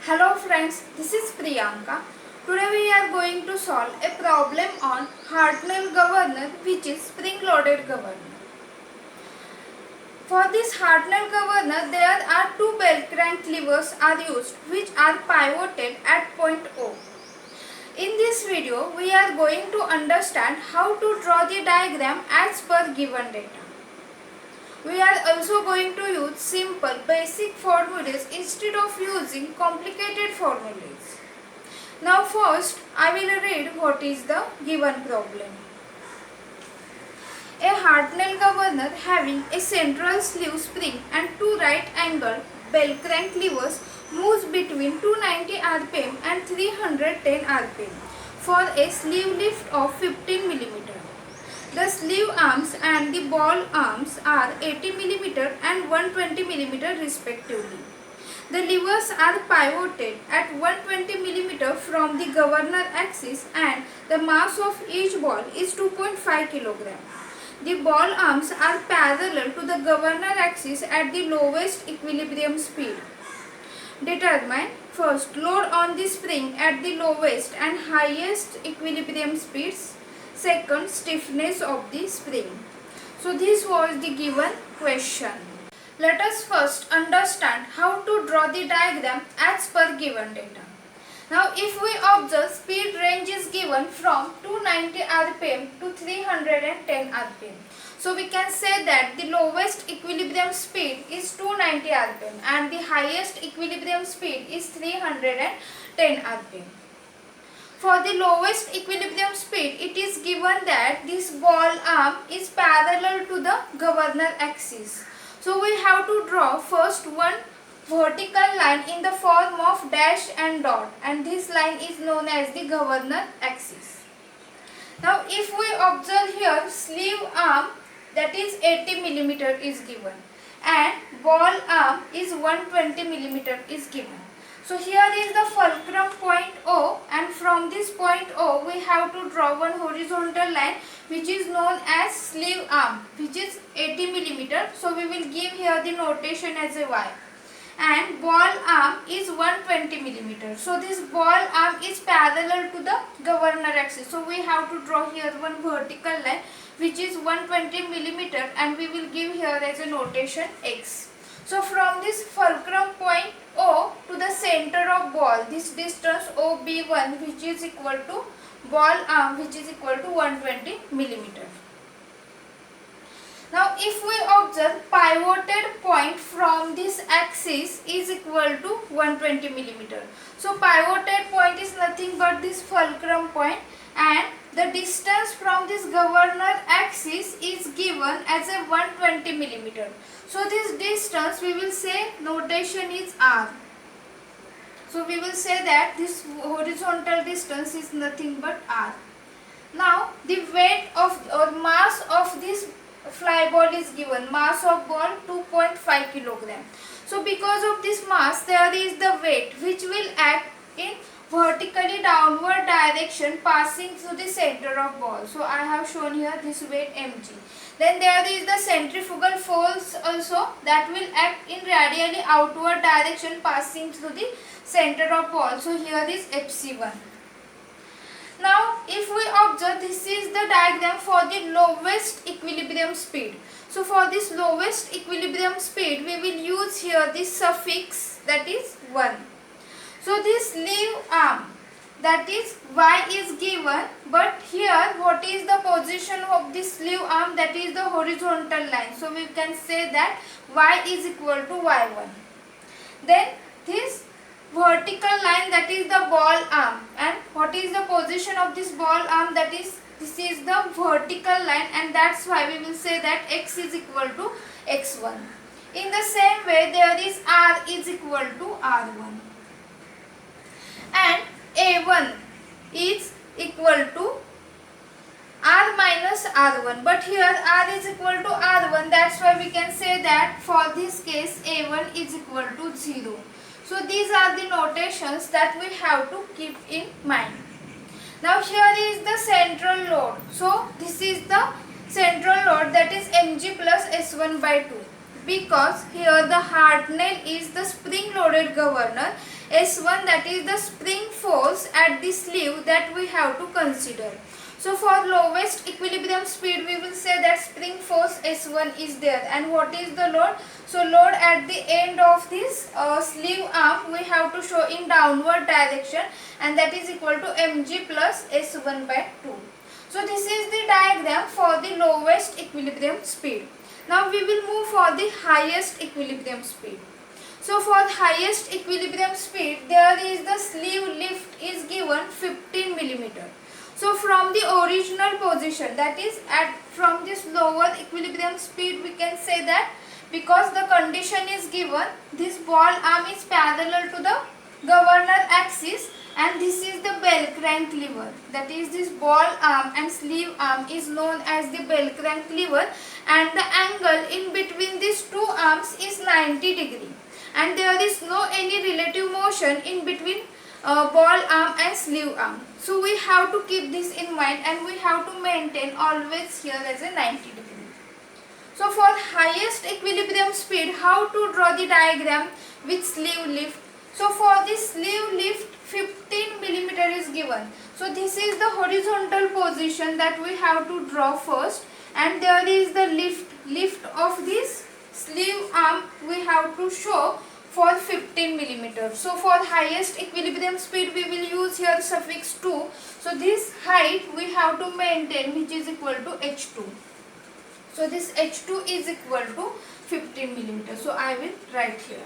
Hello friends, this is Priyanka. Today we are going to solve a problem on Hartnell governor, which is spring-loaded governor. For this Hartnell governor, there are two bell crank levers are used, which are pivoted at point O. In this video, we are going to understand how to draw the diagram as per given data. We are also going to use simple basic formulas instead of using complicated formulas. Now first, I will read what is the given problem. A Hartnell governor having a central sleeve spring and two right angled bell crank levers moves between 290 rpm and 310 rpm for a sleeve lift of 15 mm. The sleeve arms and the ball arms are 80 mm and 120 mm respectively. The levers are pivoted at 120 mm from the governor axis and the mass of each ball is 2.5 kg. The ball arms are parallel to the governor axis at the lowest equilibrium speed. Determine first load on the spring at the lowest and highest equilibrium speeds. Second, stiffness of the spring. So this was the given question. Let us first understand how to draw the diagram as per given data. Now if we observe, speed range is given from 290 rpm to 310 rpm. So we can say that the lowest equilibrium speed is 290 rpm and the highest equilibrium speed is 310 rpm. For the lowest equilibrium speed, it is given that this ball arm is parallel to the governor axis. So we have to draw first one vertical line in the form of dash and dot, and this line is known as the governor axis. Now if we observe here, sleeve arm that is 80 mm is given and ball arm is 120 mm is given. So here is the fulcrum point O, and from this point O we have to draw one horizontal line which is known as sleeve arm, which is 80 mm. So we will give here the notation as a Y. And ball arm is 120 mm. So this ball arm is parallel to the governor axis. So we have to draw here one vertical line which is 120 mm, and we will give here as a notation X. So from this fulcrum point O to the center of ball, this distance OB1, which is equal to ball arm, which is equal to 120 mm. Now if we observe, pivoted point from this axis is equal to 120 mm. So pivoted point is nothing but this fulcrum point, and the distance from this governor axis is given as a 120 mm. So this distance we will say notation is R. So we will say that this horizontal distance is nothing but R. Now the weight of or mass of this fly ball is given. Mass of ball 2.5 kg. So because of this mass, there is the weight which will act in vertically downward direction passing through the center of ball. So I have shown here this weight mg. Then there is the centrifugal force also that will act in radially outward direction passing through the center of ball. So here is fc1. Now if we observe, this is the diagram for the lowest equilibrium speed. So for this lowest equilibrium speed, we will use here this suffix, that is 1. So this sleeve arm, that is Y, is given, but here what is the position of this sleeve arm? That is the horizontal line. So we can say that Y is equal to Y1. Then this vertical line, that is the ball arm, and what is the position of this ball arm? That is, this is the vertical line, and that's why we will say that X is equal to X1. In the same way, there is R is equal to R1, and A1 is equal to R minus R1, but here R is equal to R1, that's why we can say that for this case A1 is equal to 0. So these are the notations that we have to keep in mind. Now here is the central load. So this is the central load, that is mg plus S1 by 2. Because here the Hartnell is the spring loaded governor S1, that is the spring force at the sleeve that we have to consider. So for lowest equilibrium speed we will say that spring force S1 is there, and what is the load? So load at the end of this sleeve arm we have to show in downward direction, and that is equal to mg plus S1 by 2. So this is the diagram for the lowest equilibrium speed. Now we will move for the highest equilibrium speed. So for highest equilibrium speed, there is the sleeve lift is given 15 millimeter. So from the original position, that is from this lower equilibrium speed, we can say that because the condition is given, this ball arm is parallel to the governor axis, and this is the bell crank lever. That is, this ball arm and sleeve arm is known as the bell crank lever, and the angle in between these two arms is 90 degree, and there is no any relative motion in between ball arm and sleeve arm. So we have to keep this in mind, and we have to maintain always here as a 90 degree. So for highest equilibrium speed, how to draw the diagram with sleeve lift? So for this sleeve lift, 15 millimeter is given. So this is the horizontal position that we have to draw first, and there is the lift of this sleeve arm we have to show for 15 millimeter. So for highest equilibrium speed we will use here suffix 2. So this height we have to maintain, which is equal to h2. So this h2 is equal to 15 millimeter. So I will write here.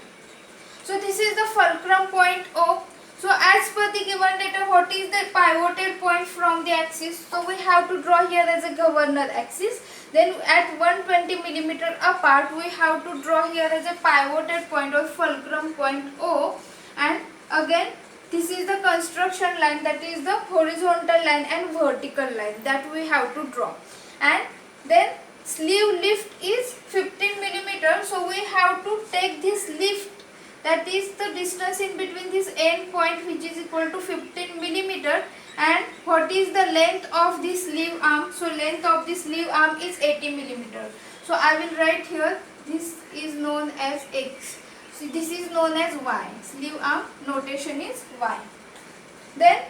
So this is the fulcrum point O. So as per the given data, what is the pivoted point from the axis? So we have to draw here as a governor axis. Then at 120 millimeter apart, we have to draw here as a pivoted point or fulcrum point O. And again, this is the construction line, that is the horizontal line and vertical line that we have to draw. And then sleeve lift is 15 millimeter. So we have to take this lift, that is the distance in between this end point, which is equal to 15 millimeter. And what is the length of this sleeve arm? So length of this sleeve arm is 80 millimeter. So I will write here, this is known as X. So this is known as Y. Sleeve arm notation is Y. Then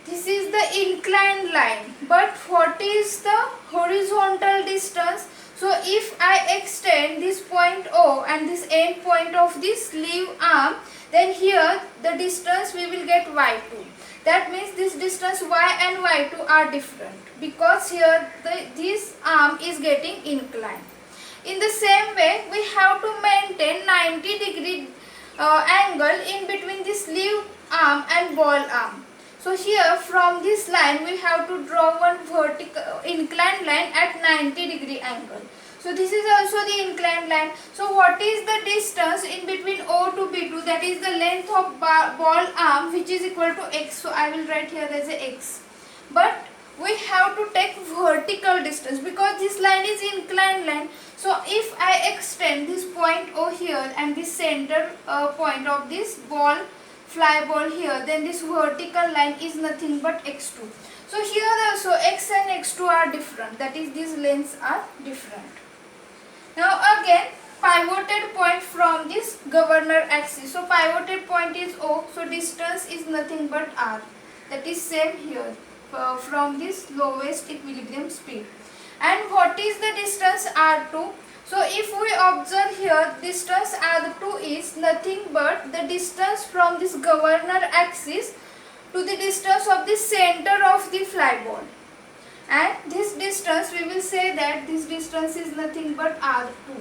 this is the inclined line. But what is the horizontal distance? So if I extend this point O and this end point of this sleeve arm, then here the distance we will get Y2. That means this distance Y and Y2 are different, because here this arm is getting inclined. In the same way, we have to maintain 90 degree angle in between the sleeve arm and ball arm. So here from this line we have to draw one vertical inclined line at 90 degree angle. So this is also the inclined line. So what is the distance in between O to B2? That is the length of ball arm, which is equal to X. So I will write here as a X. But we have to take vertical distance because this line is inclined line. So if I extend this point O here and this center point of this ball, fly ball here, then this vertical line is nothing but X2. So here also X and X2 are different. That is, these lengths are different. Now again, pivoted point from this governor axis. So pivoted point is O. So distance is nothing but R. That is same here from this lowest equilibrium speed. And what is the distance R2? So if we observe here, distance R2 is nothing but the distance from this governor axis to the distance of the center of the fly ball. And this distance, we will say that this distance is nothing but R2.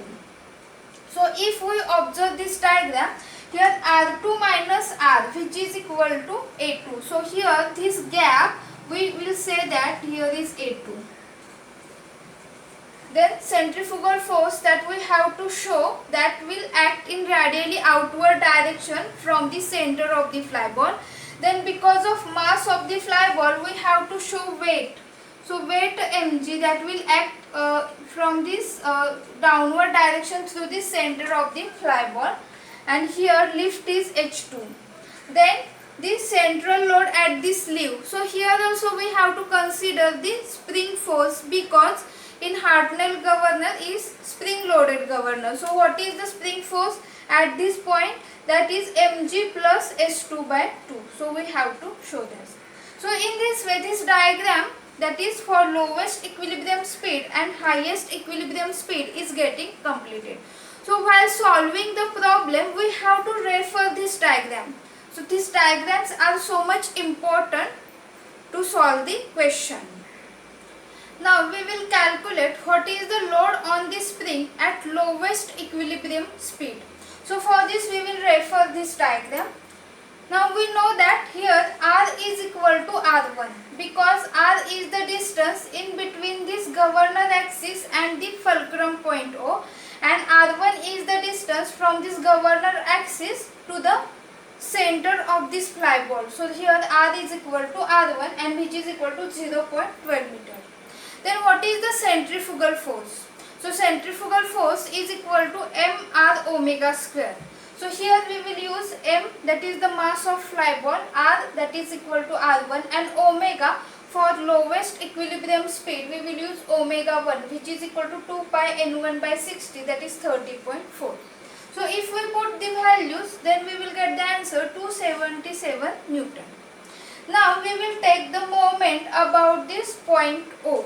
So if we observe this diagram, here R2 minus R, which is equal to A2. So here this gap, we will say that here is A2. Then centrifugal force that we have to show, that will act in radially outward direction from the center of the fly ball. Then because of mass of the fly ball, we have to show weight. So weight mg, that will act from this downward direction through the center of the fly ball, and here lift is h2. Then the central load at the sleeve. So here also we have to consider the spring force, because in Hartnell governor is spring loaded governor. So what is the spring force? at this point, that is mg plus s2 by 2. So we have to show this. So in this way, this diagram, that is for lowest equilibrium speed and highest equilibrium speed, is getting completed. So while solving the problem, we have to refer this diagram. So these diagrams are so much important to solve the question. Now we will calculate what is the load on the spring at lowest equilibrium speed. So for this we will refer this diagram. Now we know that here r is equal to r1 because r is the distance in between this governor axis and the fulcrum point O, and r1 is the distance from this governor axis to the center of this fly ball. So here r is equal to r1 and which is equal to 0.12 meter. Then what is the centrifugal force? So centrifugal force is equal to mr omega square. So here we will use m, that is the mass of fly ball, r that is equal to r1, and omega for lowest equilibrium speed we will use omega 1, which is equal to 2 pi n1 by 60, that is 30.4. So if we put the values, then we will get the answer 277 Newton. Now we will take the moment about this point O.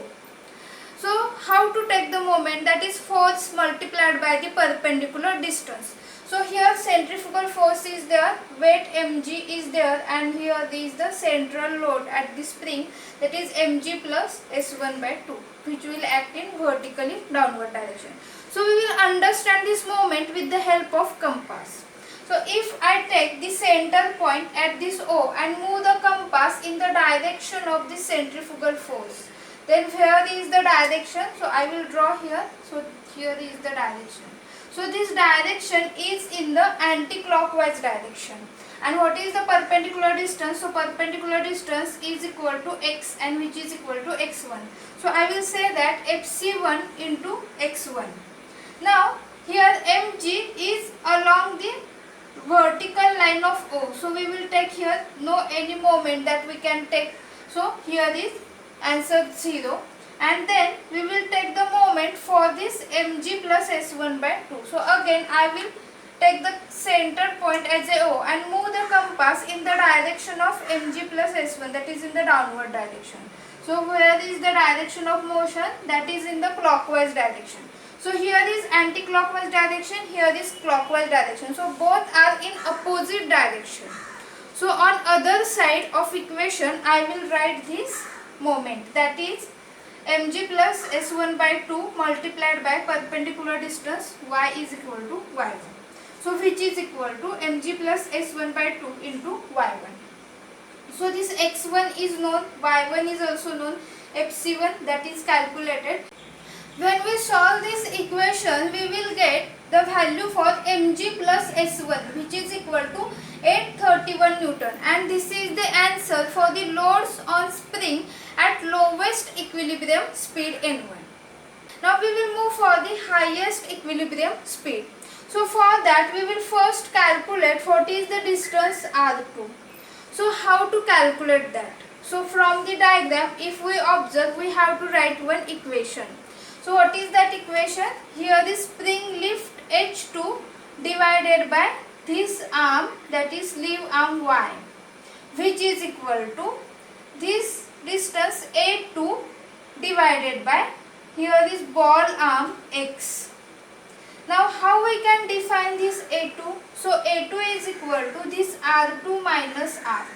So how to take the moment? That is force multiplied by the perpendicular distance. So here centrifugal force is there, weight mg is there, and here is the central load at the spring, that is mg plus s1 by 2, which will act in vertically downward direction. So we will understand this moment with the help of compass. So if I take the center point at this O and move the compass in the direction of the centrifugal force, then here is the direction. So I will draw here. So here is the direction. So this direction is in the anti-clockwise direction. And what is the perpendicular distance? So perpendicular distance is equal to x, and which is equal to x1. So I will say that fc1 into x1. Now here mg is along the vertical line of O. So we will take here any moment that we can take. So here is answer 0. And then we will take the moment for this mg plus s1 by 2. So again I will take the center point as a O and move the compass in the direction of mg plus s1, that is in the downward direction. So where is the direction of motion? That is in the clockwise direction. So here is anti-clockwise direction, here is clockwise direction. So both are in opposite direction. So on other side of equation I will write this moment, that is mg plus s1 by 2 multiplied by perpendicular distance y is equal to y1. So which is equal to mg plus s1 by 2 into y1. So this x1 is known, y1 is also known, fc1 that is calculated. When we solve this equation, we will get the value for mg plus s1, which is equal to 831 Newton, and this is the answer for the loads on spring at lowest equilibrium speed n1. Now we will move for the highest equilibrium speed. So for that we will first calculate what is the distance r2. So how to calculate that? So from the diagram, if we observe, we have to write one equation. So what is that equation? Here the spring lift H2 divided by this arm, that is lever arm Y, which is equal to this distance A2 divided by here is ball arm X. Now how we can define this A2? So A2 is equal to this R2 minus R.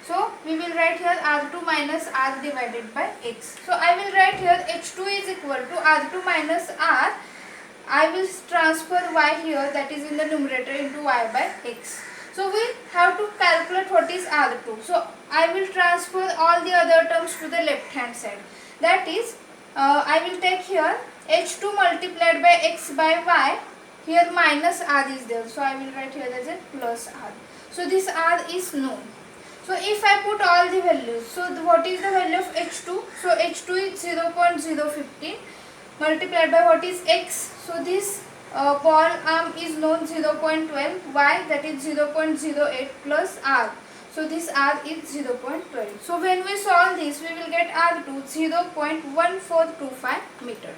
So we will write here R2 minus R divided by X. So I will write here H2 is equal to R2 minus R. I will transfer Y here, that is in the numerator, into Y by X. So we have to calculate what is R2. So I will transfer all the other terms to the left hand side. That is, I will take here H2 multiplied by X by Y. Here minus R is there. So I will write here as a plus R. So this R is known. So if I put all the values, so what is the value of H2? So H2 is 0.015 multiplied by what is X. So this ball arm is known 0.12, Y that is 0.08 plus R. So this R is 0.12. So when we solve this, we will get R to 0.1425 meter.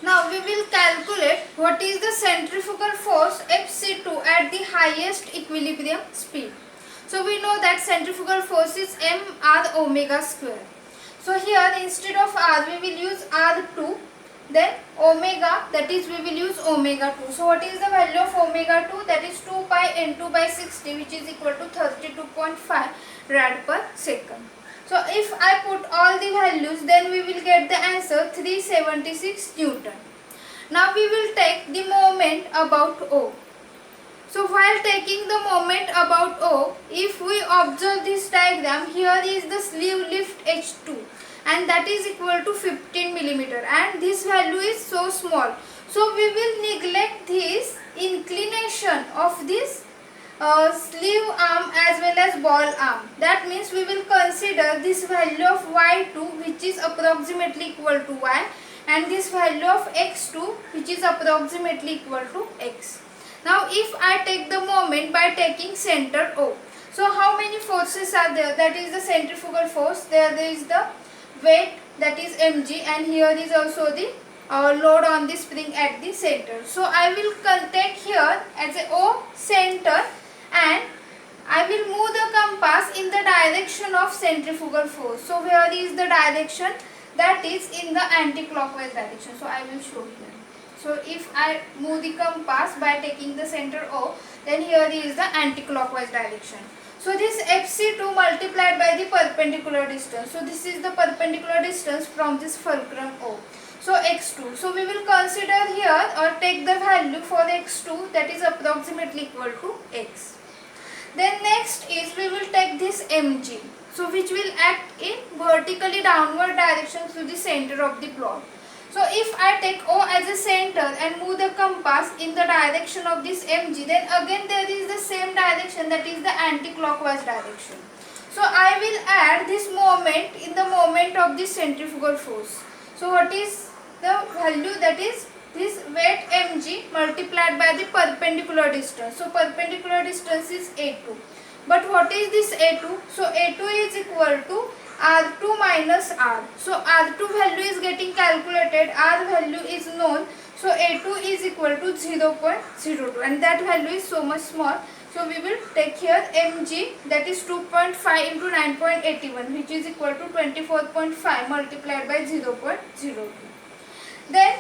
Now we will calculate what is the centrifugal force Fc2 at the highest equilibrium speed. So we know that centrifugal force is mr omega square. So here instead of r we will use r2, then omega, that is we will use omega 2. So what is the value of omega 2? That is 2 pi n2 by 60, which is equal to 32.5 rad per second. So if I put all the values, then we will get the answer 376 Newton. Now we will take the moment about O. So while taking the moment about O, if we observe this diagram, here is the sleeve lift H2 and that is equal to 15 millimeter, and this value is so small. So we will neglect this inclination of this sleeve arm as well as ball arm. That means we will consider this value of y2, which is approximately equal to y, and this value of x2, which is approximately equal to x. Now if I take the moment by taking center O, so how many forces are there? That is the centrifugal force, there is the weight, that is mg, and here is also the load on the spring at the center. So I will take here as a O center, and I will move the compass in the direction of centrifugal force. So here is the direction, that is in the anti-clockwise direction. So I will show here. So if I move the compass by taking the center O, then here is the anti-clockwise direction. So this Fc2 multiplied by the perpendicular distance. So this is the perpendicular distance from this fulcrum O. So x2. So we will consider here or take the value for x2, that is approximately equal to x. Then next is we will take this mg, so which will act in vertically downward direction to the center of the plot. So if I take O as a center and move the compass in the direction of this mg, then again there is the same direction, that is the anti-clockwise direction. So I will add this moment in the moment of the centrifugal force. So what is the value? That is this weight mg multiplied by the perpendicular distance. So perpendicular distance is A2. But what is this A2? So A2 is equal to R2 minus R. So R2 value is getting calculated, R value is known. So A2 is equal to 0.02, and that value is so much small. So we will take here mg, that is 2.5 into 9.81, which is equal to 24.5 multiplied by 0.02. Then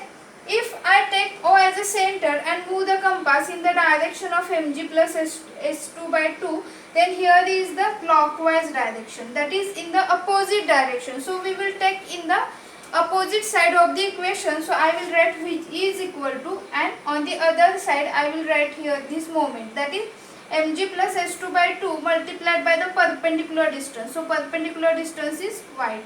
if I take O as a center and move the compass in the direction of mg plus s2 by 2, then here is the clockwise direction, that is in the opposite direction. So we will take in the opposite side of the equation. So I will write which is equal to, and on the other side I will write here this moment, that is mg plus s2 by 2 multiplied by the perpendicular distance. So perpendicular distance is y2.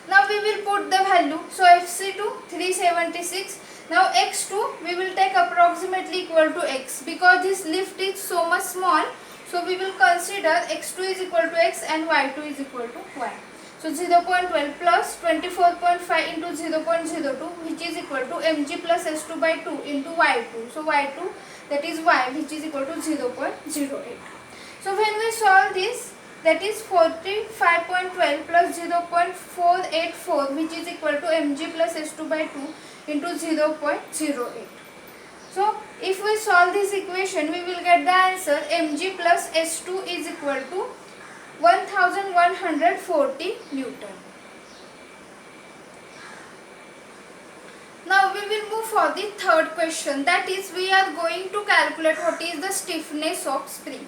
Now we will put the value. So Fc2 376. Now x2 we will take approximately equal to x, because this lift is so much small. So we will consider x2 is equal to x and y2 is equal to y. So 0.12 plus 24.5 into 0.02, which is equal to mg plus s2 by 2 into y2. So y2, that is y, which is equal to 0.08. So when we solve this, that is 45.12 plus 0.484, which is equal to mg plus s2 by 2 into 0.08. So if we solve this equation, we will get the answer mg plus s2 is equal to 1140 Newton. Now we will move for the third question, that is we are going to calculate what is the stiffness of spring.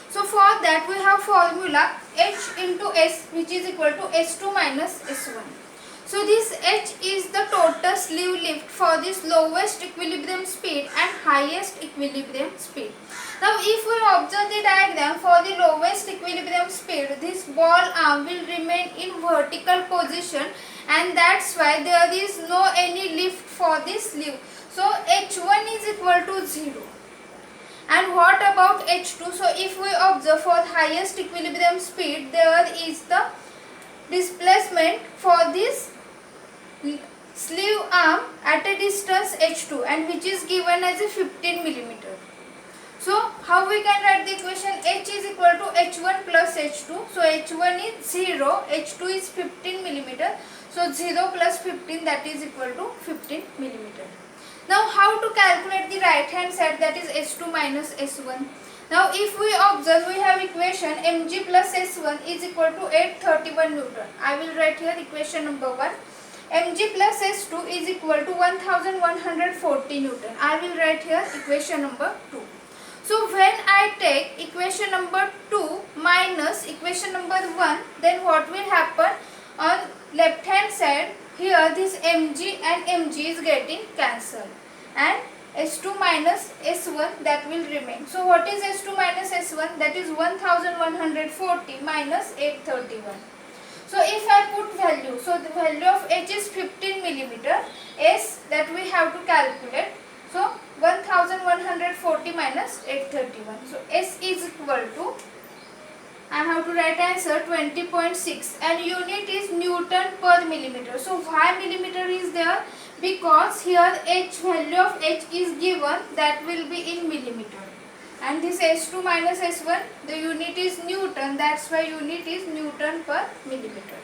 So for that we have formula H into S, which is equal to S2 minus S1. So this H is the total sleeve lift for this lowest equilibrium speed and highest equilibrium speed. Now if we observe the diagram for the lowest equilibrium speed, this ball arm will remain in vertical position, and that's why there is no any lift for this sleeve. So H1 is equal to 0. And what about H2? So if we observe for highest equilibrium speed, there is the displacement for this sleeve arm at a distance H2, and which is given as a 15 millimeter. So how we can write the equation? H is equal to H1 plus H2. So H1 is 0, H2 is 15 millimeter. So 0 plus 15, that is equal to 15 millimeter. Now how to calculate the right hand side, that is S2 minus S1. Now if we observe, we have equation mg plus S1 is equal to 831 Newton. I will write here equation number 1. mg plus S2 is equal to 1140 Newton. I will write here equation number 2. So when I take equation number 2 minus equation number 1, then what will happen? On left hand side, here this mg and mg is getting cancelled, and S2 minus S1 that will remain. So what is S2 minus S1? That is 1140 minus 831. So if I put value, so the value of H is 15 millimeter, S that we have to calculate. So 1140 minus 831. So S is equal to, I have to write answer 20.6, and unit is Newton per millimeter. So why millimeter is there? Because here H, value of H is given, that will be in millimeter. And this S2 minus S1, the unit is Newton, that's why unit is Newton per millimeter.